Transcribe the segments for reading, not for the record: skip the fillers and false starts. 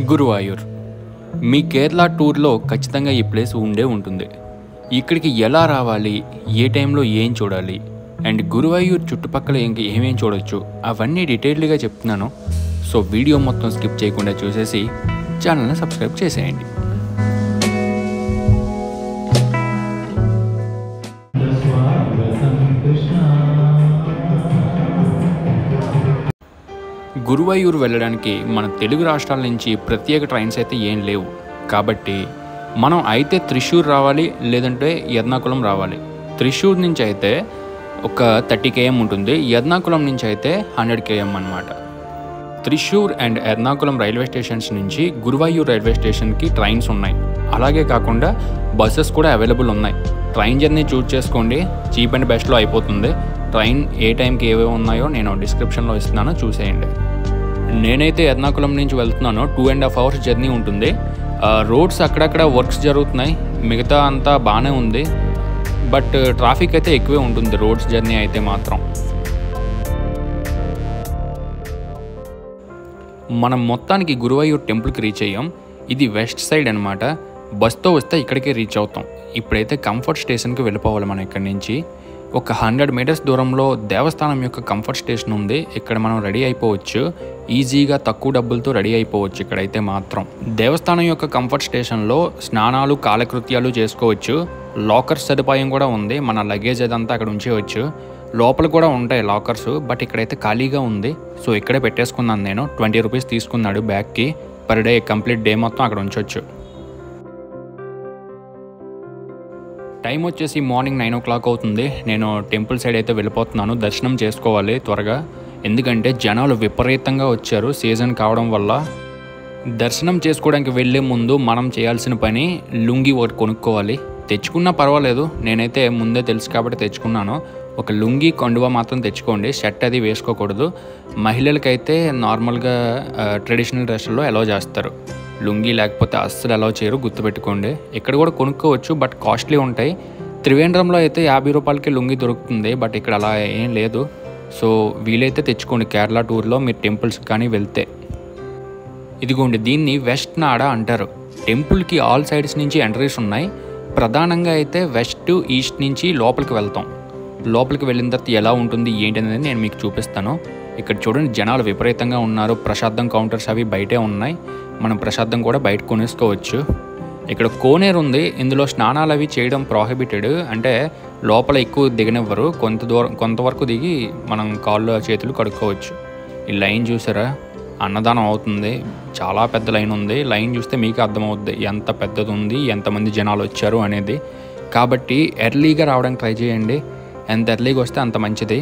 గురువాయూర్ మీ కేరళ టూర్లో ఖచ్చితంగా ఈ ప్లేస్ ఉండే ఉంటుంది. ఇక్కడికి ఎలా రావాలి, ఏ టైంలో ఏం చూడాలి అండ్ గురువాయూర్ చుట్టుపక్కల ఏమేం చూడొచ్చు అవన్నీ డీటెయిల్డ్గా చెప్తున్నాను. సో వీడియో మొత్తం స్కిప్ చేయకుండా చూసేసి ఛానల్ని సబ్స్క్రైబ్ చేసేయండి. గురువాయూర్ వెళ్ళడానికి మన తెలుగు రాష్ట్రాల నుంచి ప్రత్యేక ట్రైన్స్ అయితే ఏం లేవు. కాబట్టి మనం అయితే త్రిశూర్ రావాలి, లేదంటే ఎర్నాకుళం రావాలి. త్రిశూర్ నుంచి అయితే ఒక 30 km ఉంటుంది, ఎర్నాకుళం నుంచి అయితే 100 km అన్నమాట. Thrissur and Ernakulam railway stations నుంచి గురువాయూర్ రైల్వే స్టేషన్కి ట్రైన్స్ ఉన్నాయి. అలాగే కాకుండా బస్సెస్ కూడా అవైలబుల్ ఉన్నాయి. ట్రైన్ జర్నీ చూస్ చేసుకోండి, చీప్ అండ్ బెస్ట్లో అయిపోతుంది. ట్రైన్ ఏ టైంకి ఏవేవి ఉన్నాయో నేను డిస్క్రిప్షన్లో ఇస్తున్నాను, చూసేయండి. నేనైతే ఎర్నాకుళం నుంచి వెళ్తున్నాను. 2.5 hours జర్నీ ఉంటుంది. రోడ్స్ అక్కడక్కడ వర్క్స్ జరుగుతున్నాయి, మిగతా అంతా బాగానే ఉంది. బట్ ట్రాఫిక్ అయితే ఎక్కువే ఉంటుంది రోడ్స్ జర్నీ అయితే మాత్రం. మనం మొత్తానికి గురువాయూర్ టెంపుల్కి రీచ్ అయ్యాం. ఇది వెస్ట్ సైడ్ అనమాట. బస్తో వస్తే ఇక్కడికే రీచ్ అవుతాం. ఇప్పుడైతే కంఫర్ట్ స్టేషన్కి వెళ్ళిపోవాలి. మనం ఇక్కడి నుంచి ఒక 100 meters దూరంలో దేవస్థానం యొక్క కంఫర్ట్ స్టేషన్ ఉంది. ఇక్కడ మనం రెడీ అయిపోవచ్చు, ఈజీగా తక్కువ డబ్బులతో రెడీ అయిపోవచ్చు. ఇక్కడైతే మాత్రం దేవస్థానం యొక్క కంఫర్ట్ స్టేషన్లో స్నానాలు కాలకృత్యాలు చేసుకోవచ్చు. లాకర్స్ సదుపాయం కూడా ఉంది, మన లగేజ్ అదంతా అక్కడ ఉంచేయవచ్చు. లోపల కూడా ఉంటాయి లాకర్స్, బట్ ఇక్కడైతే ఖాళీగా ఉంది. సో ఇక్కడే పెట్టేసుకున్నాను నేను. 20 rupees తీసుకున్నాడు బ్యాగ్కి. పర్ డే కంప్లీట్ డే మొత్తం అక్కడ ఉంచవచ్చు. టైం వచ్చేసి మార్నింగ్ 9 o'clock అవుతుంది. నేను టెంపుల్ సైడ్ అయితే వెళ్ళిపోతున్నాను. దర్శనం చేసుకోవాలి త్వరగా, ఎందుకంటే జనాలు విపరీతంగా వచ్చారు సీజన్ కావడం వల్ల. దర్శనం చేసుకోవడానికి వెళ్ళే ముందు మనం చేయాల్సిన పని లుంగి ఒకటి కొనుక్కోవాలి. తెచ్చుకున్నా పర్వాలేదు, నేనైతే ముందే తెలుసు కాబట్టి తెచ్చుకున్నాను. ఒక లుంగి కండువా మాత్రం తెచ్చుకోండి, షర్ట్ అది వేసుకోకూడదు. మహిళలకైతే నార్మల్గా ట్రెడిషనల్ డ్రెస్సుల్లో అలౌ చేస్తారు, లుంగి లేకపోతే అస్సలు అలౌ చేయరు, గుర్తుపెట్టుకోండి. ఇక్కడ కూడా కొనుక్కోవచ్చు, బట్ కాస్ట్లీ ఉంటాయి. త్రివేంద్రంలో అయితే 50 రూపాయలకి లుంగి దొరుకుతుంది, బట్ ఇక్కడ అలా ఏం లేదు. సో వీలైతే తెచ్చుకోండి కేరళ టూర్లో మీరు టెంపుల్స్కి కానీ వెళ్తే. ఇదిగోండి, దీన్ని వెస్ట్ నాడ అంటారు. టెంపుల్కి ఆల్ సైడ్స్ నుంచి ఎంట్రీస్ ఉన్నాయి. ప్రధానంగా అయితే వెస్ట్ ఈస్ట్ నుంచి లోపలికి వెళ్తాం. లోపలికి వెళ్ళిన తర్వాత ఎలా ఉంటుంది ఏంటి అనేది నేను మీకు చూపిస్తాను. ఇక్కడ చూడండి, జనాలు విపరీతంగా ఉన్నారు. ప్రసాదం కౌంటర్స్ అవి బయటే ఉన్నాయి. మనం ప్రసాదం కూడా బయట కొనేసుకోవచ్చు. ఇక్కడ కోనేరు ఉంది, ఇందులో స్నానాలు అవి చేయడం ప్రోహిబిటెడ్. అంటే లోపల ఎక్కువ దిగనివ్వరు, కొంతవరకు దిగి మనం కాళ్ళు చేతులు కడుక్కోవచ్చు. ఈ లైన్ చూసారా, అన్నదానం అవుతుంది. చాలా పెద్ద లైన్ ఉంది. లైన్ చూస్తే మీకు అర్థమవుద్ది ఎంత పెద్దది ఉంది, ఎంతమంది జనాలు వచ్చారు అనేది. కాబట్టి ఎర్లీగా రావడానికి ట్రై చేయండి. ఎంత ఎర్లీగా వస్తే అంత మంచిది.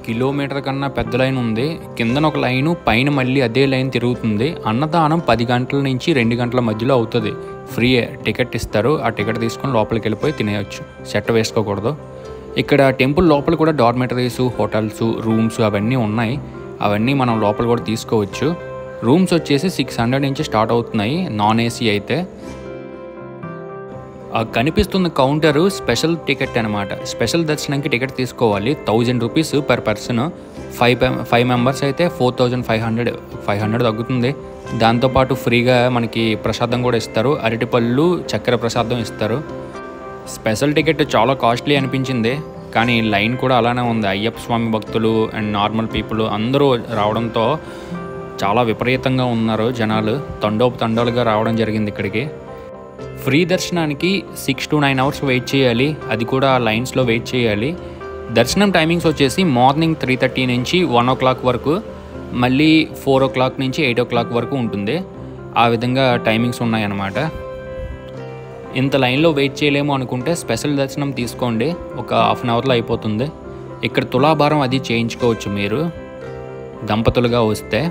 కిలోమీటర్ కన్నా పెద్ద లైన్ ఉంది. కిందన ఒక లైను, పైన మళ్ళీ అదే లైన్ తిరుగుతుంది. అన్నదానం 10 గంటల నుంచి 2 గంటల మధ్యలో అవుతుంది. ఫ్రీ టికెట్ ఇస్తారు, ఆ టికెట్ తీసుకొని లోపలికి వెళ్ళిపోయి తినేయచ్చు, సెట్ వేసుకోకూడదు. ఇక్కడ టెంపుల్ లోపల కూడా డార్మెటరీస్, హోటల్స్, రూమ్స్ అవన్నీ ఉన్నాయి. అవన్నీ మనం లోపల కూడా తీసుకోవచ్చు. రూమ్స్ వచ్చేసి 600 నుంచి స్టార్ట్ అవుతున్నాయి, నాన్ ఏసీ అయితే. కనిపిస్తున్న కౌంటరు స్పెషల్ టికెట్ అనమాట. స్పెషల్ దర్శనంకి టికెట్ తీసుకోవాలి. 1000 rupees per person. 5 members అయితే 4500 తగ్గుతుంది. దాంతోపాటు ఫ్రీగా మనకి ప్రసాదం కూడా ఇస్తారు. అరటిపళ్ళు, చక్కెర ప్రసాదం ఇస్తారు. స్పెషల్ టికెట్ చాలా కాస్ట్లీ అనిపించింది, కానీ లైన్ కూడా అలానే ఉంది. అయ్యప్ప స్వామి భక్తులు అండ్ నార్మల్ పీపుల్ అందరూ రావడంతో చాలా విపరీతంగా ఉన్నారు జనాలు. తండోలుగా రావడం జరిగింది ఇక్కడికి. ఫ్రీ దర్శనానికి 6 to 9 hours వెయిట్ చేయాలి, అది కూడా లైన్స్లో వెయిట్ చేయాలి. దర్శనం టైమింగ్స్ వచ్చేసి మార్నింగ్ 3:30 నుంచి 1 o'clock వరకు, మళ్ళీ 4 o'clock నుంచి 8 o'clock వరకు ఉంటుంది. ఆ విధంగా టైమింగ్స్ ఉన్నాయన్నమాట. ఇంత లైన్లో వెయిట్ చేయలేము అనుకుంటే స్పెషల్ దర్శనం తీసుకోండి, ఒక 1/2 hourలో అయిపోతుంది. ఇక్కడ తులాభారం అది చేయించుకోవచ్చు మీరు దంపతులుగా వస్తే.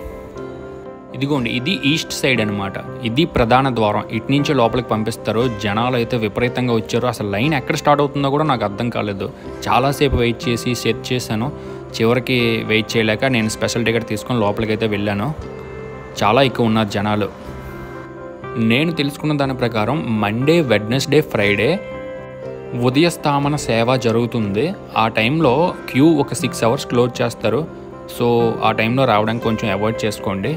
ఇదిగోండి, ఇది ఈస్ట్ సైడ్ అనమాట. ఇది ప్రధాన ద్వారం. ఇటు నుంచి లోపలికి పంపిస్తారు. జనాలు అయితే విపరీతంగా వచ్చారు. అసలు లైన్ ఎక్కడ స్టార్ట్ అవుతుందో కూడా నాకు అర్థం కాలేదు. చాలాసేపు వెయిట్ చేసి సెర్చ్ చేశాను. చివరికి వెయిట్ చేయలేక నేను స్పెషల్ టికెట్ తీసుకొని లోపలికి అయితే వెళ్ళాను. చాలా ఎక్కువ ఉన్నారు జనాలు. నేను తెలుసుకున్న దాని ప్రకారం మండే, వెడ్నెస్డే, ఫ్రైడే ఉదయస్థామన సేవ జరుగుతుంది. ఆ టైంలో క్యూ ఒక 6 hours క్లోజ్ చేస్తారు. సో ఆ టైంలో రావడానికి కొంచెం అవాయిడ్ చేసుకోండి.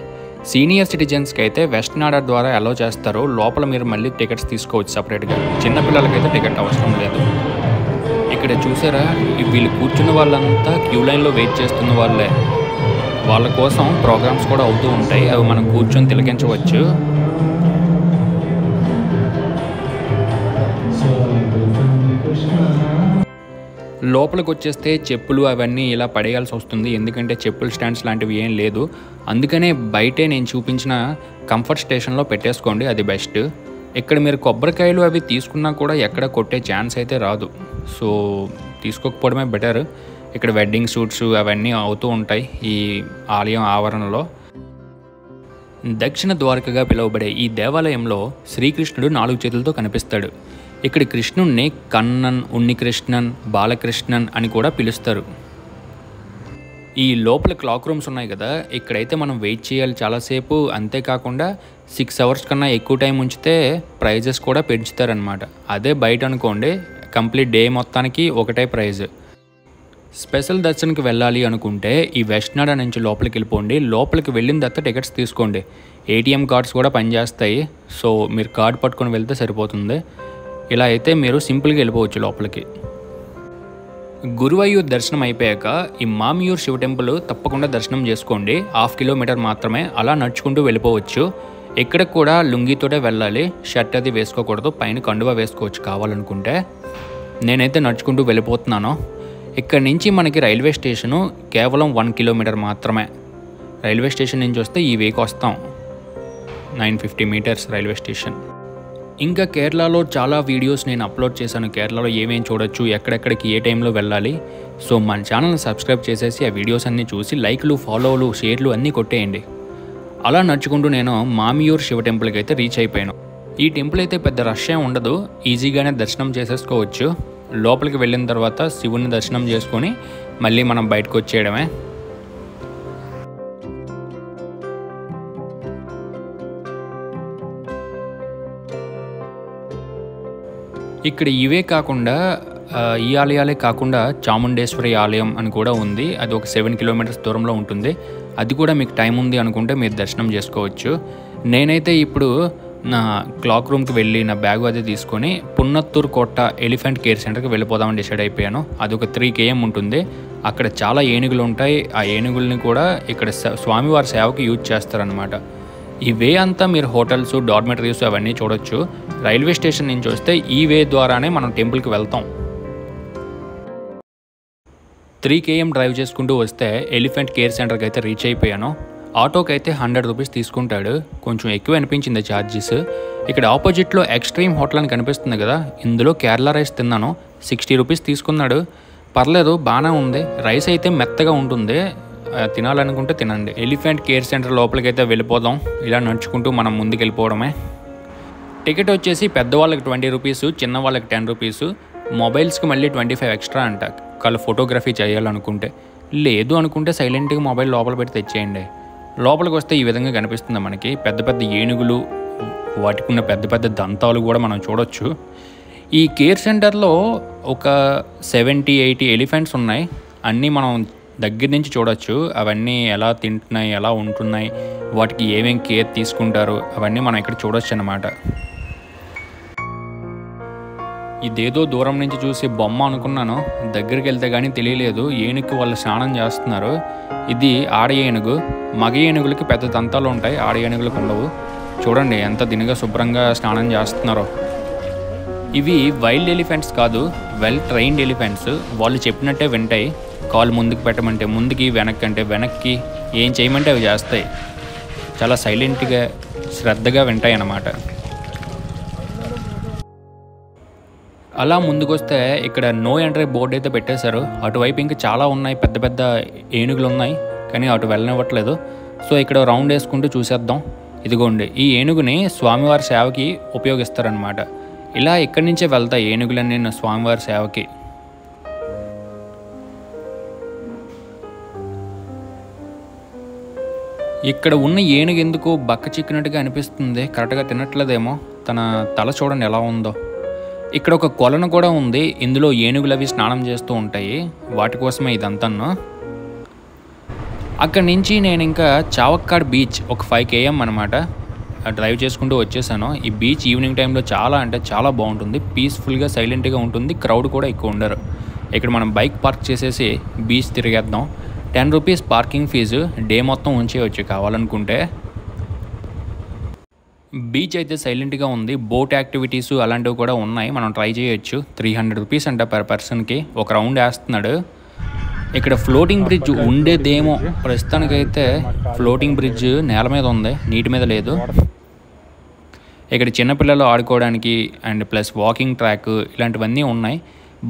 సీనియర్ సిటిజన్స్కి అయితే వెస్టర్న్ ఆర్డర్ ద్వారా అలౌ చేస్తారు. లోపల మీరు మళ్ళీ టికెట్స్ తీసుకోవచ్చు సపరేట్గా. చిన్నపిల్లలకైతే టికెట్ అవసరం లేదు. ఇక్కడ చూసారా, వీళ్ళు కూర్చున్న వాళ్ళంతా క్యూ లైన్లో వెయిట్ చేస్తున్న వాళ్ళే. వాళ్ళ కోసం ప్రోగ్రామ్స్ కూడా అవుతూ ఉంటాయి, అవి మనం కూర్చొని తిలకించవచ్చు. లోపలికి వచ్చేస్తే చెప్పులు అవన్నీ ఇలా పడేయాల్సి వస్తుంది, ఎందుకంటే చెప్పుల స్టాండ్స్ లాంటివి ఏం లేదు. అందుకనే బయటే నేను చూపించిన కంఫర్ట్ స్టేషన్లో పెట్టేసుకోండి, అది బెస్ట్. ఇక్కడ మీరు కొబ్బరికాయలు అవి తీసుకున్నా కూడా ఎక్కడ కొట్టే ఛాన్స్ అయితే రాదు, సో తీసుకోకపోవడమే బెటర్. ఇక్కడ వెడ్డింగ్ షూట్స్ అవన్నీ అవుతూ ఉంటాయి ఈ ఆలయం ఆవరణలో. దక్షిణ ద్వారకగా పిలువబడే ఈ దేవాలయంలో శ్రీకృష్ణుడు 4 చేతులతో కనిపిస్తాడు. ఇక్కడ కృష్ణుణ్ణి కన్నన్, ఉన్నికృష్ణన్, బాలకృష్ణన్ అని కూడా పిలుస్తారు. ఈ లోపల క్లాక్ రూమ్స్ ఉన్నాయి కదా, ఇక్కడైతే మనం వెయిట్ చేయాలి చాలాసేపు. అంతేకాకుండా 6 అవర్స్ కన్నా ఎక్కువ టైం ఉంచితే ప్రైజెస్ కూడా పెంచుతారనమాట. అదే బయట అనుకోండి, కంప్లీట్ డే మొత్తానికి ఒకటే ప్రైజ్. స్పెషల్ దర్శనంకి వెళ్ళాలి అనుకుంటే ఈ వెస్ట్నాడ నుంచి లోపలికి వెళ్ళిపోండి. లోపలికి వెళ్ళిన తర్వాత టికెట్స్ తీసుకోండి. ఏటీఎం కార్డ్స్ కూడా పనిచేస్తాయి, సో మీరు కార్డ్ పట్టుకొని వెళ్తే సరిపోతుంది. ఇలా అయితే మీరు సింపుల్గా వెళ్ళిపోవచ్చు లోపలికి. గురువాయూర్ దర్శనం అయిపోయాక ఈ మామియూర్ శివ టెంపుల్ తప్పకుండా దర్శనం చేసుకోండి. 1/2 కిలోమీటర్ మాత్రమే, అలా నడుచుకుంటూ వెళ్ళిపోవచ్చు. ఇక్కడ కూడా లుంగితోటే వెళ్ళాలి, షర్ట్ అది వేసుకోకూడదు. పైన కండువా వేసుకోవచ్చు కావాలనుకుంటే. నేనైతే నడుచుకుంటూ వెళ్ళిపోతున్నాను. ఇక్కడ నుంచి మనకి రైల్వే స్టేషను కేవలం 1 కిలోమీటర్ మాత్రమే. రైల్వే స్టేషన్ నుంచి వస్తే ఈ వేకి వస్తాం. 950 మీటర్స్ రైల్వే స్టేషన్. ఇంకా కేరళలో చాలా వీడియోస్ నేను అప్లోడ్ చేశాను. కేరళలో ఏమేం చూడొచ్చు, ఎక్కడెక్కడికి ఏ టైంలో వెళ్ళాలి. సో మన ఛానల్ని సబ్స్క్రైబ్ చేసేసి ఆ వీడియోస్ అన్నీ చూసి లైక్లు, ఫాలోలు, షేర్లు అన్నీ కొట్టేయండి. అలా నడుచుకుంటూ నేను మామియూర్ శివ టెంపుల్కి అయితే రీచ్ అయిపోయాను. ఈ టెంపుల్ అయితే పెద్ద రష్ ఏం ఉండదు, ఈజీగానే దర్శనం చేసేసుకోవచ్చు. లోపలికి వెళ్ళిన తర్వాత శివుని దర్శనం చేసుకొని మళ్ళీ మనం బయటకు వచ్చేయడమే. ఇక్కడ ఇవే కాకుండా ఈ ఆలయాలే కాకుండా చాముండేశ్వరి ఆలయం అని కూడా ఉంది. అది ఒక 7 కిలోమీటర్స్ దూరంలో ఉంటుంది. అది కూడా మీకు టైం ఉంది అనుకుంటే మీరు దర్శనం చేసుకోవచ్చు. నేనైతే ఇప్పుడు నా క్లాక్ రూమ్కి వెళ్ళి నా బ్యాగ్ అది తీసుకొని పున్నత్తూరు కోట ఎలిఫెంట్ కేర్ సెంటర్కి వెళ్ళిపోదామని డిసైడ్ అయిపోయాను. అది ఒక 3 km ఉంటుంది. అక్కడ చాలా ఏనుగులు ఉంటాయి. ఆ ఏనుగుల్ని కూడా ఇక్కడ స్వామివారి సేవకి యూజ్ చేస్తారనమాట. ఈ వే అంతా మీరు హోటల్స్, డార్మెటరీస్ అవన్నీ చూడొచ్చు. రైల్వే స్టేషన్ నుంచి వస్తే ఈ వే ద్వారానే మనం టెంపుల్కి వెళ్తాం. 3 km డ్రైవ్ చేసుకుంటూ వస్తే ఎలిఫెంట్ కేర్ సెంటర్కి అయితే రీచ్ అయిపోయాను. ఆటోకి అయితే 100 రూపీస్ తీసుకుంటాడు, కొంచెం ఎక్కువ అనిపించింది ఛార్జెస్. ఇక్కడ ఆపోజిట్లో ఎక్స్ట్రీమ్ హోటల్ అని కనిపిస్తుంది కదా, ఇందులో కేరళ రైస్ తిన్నాను. 60 రూపీస్ తీసుకున్నాడు. పర్లేదు, బాగానే ఉంది. రైస్ అయితే మెత్తగా ఉంటుంది, తినాలనుకుంటే తినండి. ఎలిఫెంట్ కేర్ సెంటర్ లోపలికి అయితే వెళ్ళిపోదాం. ఇలా నడుచుకుంటూ మనం ముందుకు వెళ్ళిపోవడమే. టికెట్ వచ్చేసి పెద్దవాళ్ళకి 20 రూపీస్, చిన్న వాళ్ళకి 10 రూపీస్. మొబైల్స్కి మళ్ళీ 25 ఎక్స్ట్రా అంట, వాళ్ళు ఫోటోగ్రఫీ చేయాలనుకుంటే. లేదు అనుకుంటే సైలెంట్గా మొబైల్ లోపల పెట్టి తెచ్చేయండి. లోపలికి వస్తే ఈ విధంగా కనిపిస్తుంది మనకి. పెద్ద పెద్ద ఏనుగులు, వాటికి ఉన్న పెద్ద పెద్ద దంతాలు కూడా మనం చూడొచ్చు. ఈ కేర్ సెంటర్లో ఒక 70-80 ఎలిఫెంట్స్ ఉన్నాయి. అన్నీ మనం దగ్గర నుంచి చూడొచ్చు. అవన్నీ ఎలా తింటున్నాయి, ఎలా ఉంటున్నాయి, వాటికి ఏమేం కేర్ తీసుకుంటారు, అవన్నీ మనం ఇక్కడ చూడొచ్చు అన్నమాట. ఇదేదో దూరం నుంచి చూసి బొమ్మ అనుకున్నాను, దగ్గరికి వెళ్తే కానీ తెలియలేదు. ఏనుగుకి వాళ్ళు స్నానం చేస్తున్నారు. ఇది ఆడ ఏనుగు. మగ ఏనుగులకి పెద్ద దంతాలు ఉంటాయి, ఆడ ఏనుగులకు ఉండవు. చూడండి ఎంత దినగా శుభ్రంగా స్నానం చేస్తున్నారో. ఇవి వైల్డ్ ఎలిఫెంట్స్ కాదు, వెల్ ట్రైన్డ్ ఎలిఫెంట్స్. వాళ్ళు చెప్పినట్టే వింటాయి. కాలు ముందుకు పెట్టమంటే ముందుకి, వెనక్కి అంటే వెనక్కి, ఏం చేయమంటే అవి చేస్తాయి. చాలా సైలెంట్గా, శ్రద్ధగా వింటాయి అన్నమాట. అలా ముందుకు వస్తే ఇక్కడ నో ఎంట్రీ బోర్డు అయితే పెట్టేశారు. అటువైపు ఇంకా చాలా ఉన్నాయి, పెద్ద పెద్ద ఏనుగులు ఉన్నాయి, కానీ అటు వెళ్ళనివ్వట్లేదు. సో ఇక్కడ రౌండ్ వేసుకుంటూ చూసేద్దాం. ఇదిగోండి, ఈ ఏనుగుని స్వామివారి సేవకి ఉపయోగిస్తారనమాట. ఇలా ఇక్కడి నుంచే వెళ్తాయి ఏనుగులన్నీ స్వామివారి సేవకి. ఇక్కడ ఉన్న ఏనుగు ఎందుకు బక్క చిక్కినట్టుగా అనిపిస్తుంది, కరెక్ట్గా తినట్లేదేమో. తన తల చూడండి ఎలా ఉందో. ఇక్కడ ఒక కొలను కూడా ఉంది, ఇందులో ఏనుగులు అవి స్నానం చేస్తూ ఉంటాయి, వాటి కోసమే ఇదంతా. అక్కడి నుంచి నేను ఇంకా చావక్కాడ్ బీచ్ ఒక 5 km అనమాట డ్రైవ్ చేసుకుంటూ వచ్చేసాను. ఈ బీచ్ ఈవినింగ్ టైంలో చాలా అంటే చాలా బాగుంటుంది. పీస్ఫుల్గా సైలెంట్గా ఉంటుంది. క్రౌడ్ కూడా ఎక్కువ ఉండరు. ఇక్కడ మనం బైక్ పార్క్ చేసేసి బీచ్ తిరిగేద్దాం. 10 రూపీస్ పార్కింగ్ ఫీజు, డే మొత్తం ఉంచేయచ్చు కావాలనుకుంటే. బీచ్ అయితే సైలెంట్గా ఉంది. బోట్ యాక్టివిటీస్ అలాంటివి కూడా ఉన్నాయి, మనం ట్రై చేయొచ్చు. 300 రూపీస్ అంట పర్ పర్సన్కి. ఒక రౌండ్ వేస్తున్నాడు. ఇక్కడ ఫ్లోటింగ్ బ్రిడ్జ్ ఉండేదేమో, ప్రస్తుతానికైతే ఫ్లోటింగ్ బ్రిడ్జ్ నేల మీద ఉంది, నీటి మీద లేదు. ఇక్కడ చిన్నపిల్లలు ఆడుకోవడానికి అండ్ ప్లస్ వాకింగ్ ట్రాక్ ఇలాంటివన్నీ ఉన్నాయి.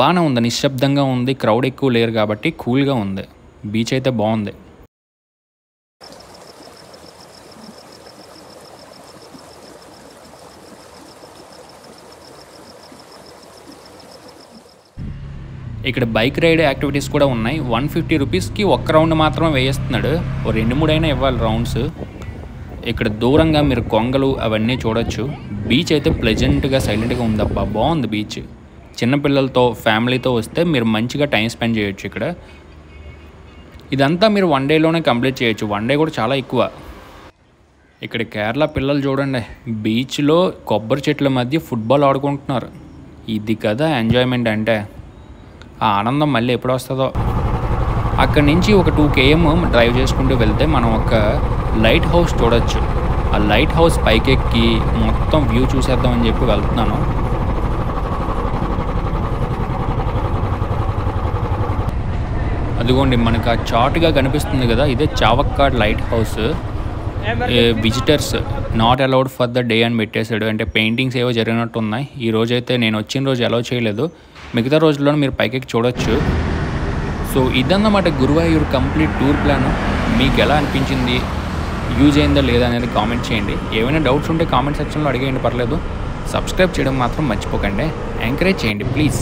బాగానే ఉంది, నిశ్శబ్దంగా ఉంది, క్రౌడ్ ఎక్కువ లేరు కాబట్టి కూల్గా ఉంది. బీచ్ అయితే బాగుంది. ఇక్కడ బైక్ రైడ్ యాక్టివిటీస్ కూడా ఉన్నాయి. 150 రూపీస్కి ఒక్క రౌండ్ మాత్రమే వేయిస్తున్నాడు. ఓ 2-3 అయినా ఇవ్వాలి రౌండ్స్. ఇక్కడ దూరంగా మీరు కొంగలు అవన్నీ చూడొచ్చు. బీచ్ అయితే ప్లెజెంట్గా సైలెంట్గా ఉందబ్బా, బాగుంది బీచ్. చిన్నపిల్లలతో ఫ్యామిలీతో వస్తే మీరు మంచిగా టైం స్పెండ్ చేయొచ్చు ఇక్కడ. ఇదంతా మీరు 1 డేలోనే కంప్లీట్ చేయొచ్చు. 1 డే కూడా చాలా ఎక్కువ. ఇక్కడ కేరళ పిల్లలు చూడండి, బీచ్లో కొబ్బరి చెట్ల మధ్య ఫుట్బాల్ ఆడుకుంటున్నారు. ఇది కదా ఎంజాయ్మెంట్ అంటే. ఆ ఆనందం మళ్ళీ ఎప్పుడు వస్తుందో. అక్కడి నుంచి ఒక 2 km డ్రైవ్ చేసుకుంటూ వెళ్తే మనం ఒక లైట్ హౌస్ చూడొచ్చు. ఆ లైట్ హౌస్ పైకెక్కి మొత్తం వ్యూ చూసేద్దామని చెప్పి వెళ్తున్నాను. అదిగోండి మనకు ఆ చాటుగా కనిపిస్తుంది కదా, ఇదే Chavakkad lighthouse. Visitors not allowed for the day అని పెట్టేశాడు. అంటే పెయింటింగ్స్ ఏవో జరిగినట్టు ఉన్నాయి. ఈ రోజైతే నేను వచ్చిన రోజు అలౌ చేయలేదు, మిగతా రోజుల్లో మీరు పైకెక్కి చూడొచ్చు. సో ఇదన్నమాట గురువాయూర్ కంప్లీట్ టూర్ ప్లాన్. మీకు ఎలా అనిపించింది, యూజ్ అయిందా లేదా అనేది కామెంట్ చేయండి. ఏమైనా డౌట్స్ ఉంటే కామెంట్ సెక్షన్లో అడిగేయండి, పర్లేదు. సబ్స్క్రైబ్ చేయడం మాత్రం మర్చిపోకండి. ఎంకరేజ్ చేయండి ప్లీజ్.